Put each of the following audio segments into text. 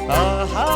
ఆహా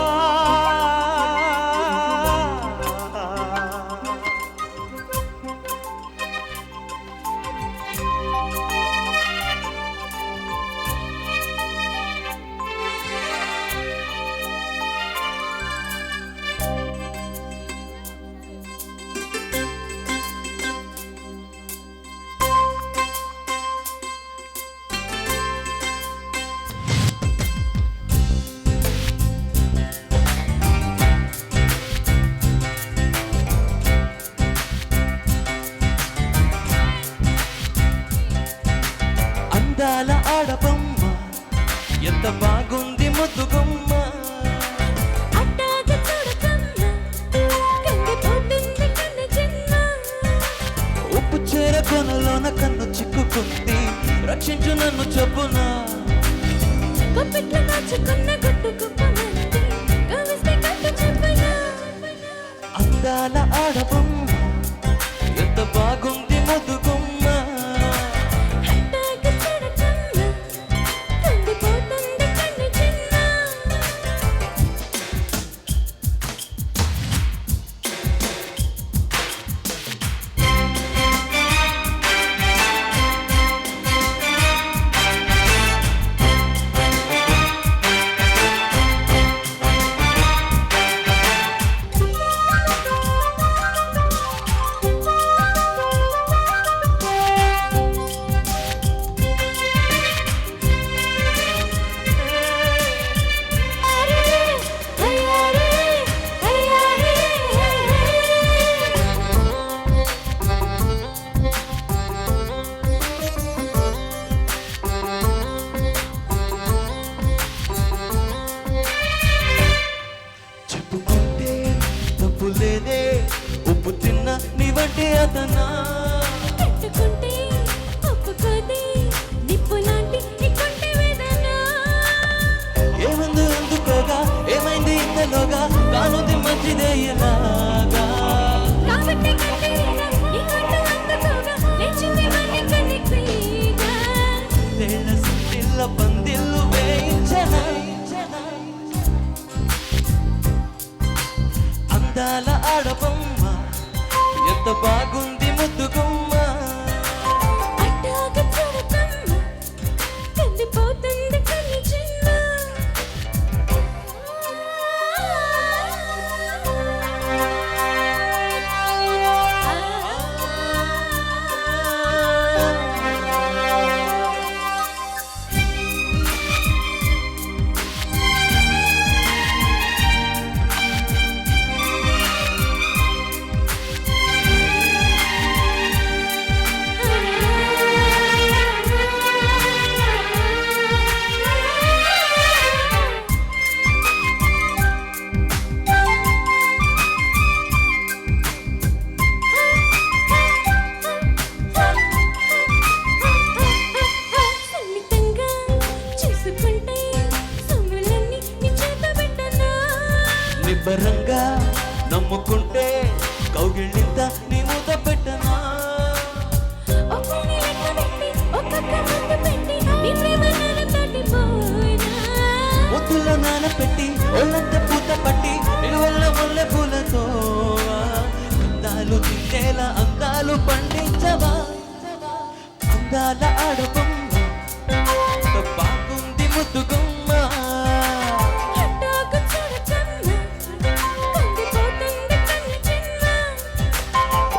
అందాల ఆడబొమ్మ ఎంత బాగుంది ముద్దుగుమ్మ ఉప్పు చేర కొనలోన కన్ను చిక్కుకుంది రక్షించు నన్ను చెప్పునా అందాల ఆడబొమ్మ ఎంత బాగుంది ముద్దుగుమ్మ ఉప్పు తిన్న నీ వంటి అతనా ఏమందు అందుకోగా ఏమైంది ఇంతలోగా కానుంది మంచిదే ఇలాగా పందిల్లు వేయించనా అందాల ఆడబొమ్మ ఎంత బాగుంది ముద్దుగుమ్మ నిబ్బరంగా నమ్ముకుంటే కౌగిళ్ళింత నీ మూత పెట్టనా ముద్దులో నానపెట్టి ఒళ్ళంత పూత పట్టి నిలువల్ల ముల్లె పూలతో అందాలు తింటేలా అందాలు పండించవా అందాల ఆడబొమ్మ బాగుంది ముద్దుగుమ్మ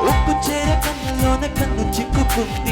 ఉప్పు చేర కన్నులోన కన్ను చిక్కుకుంది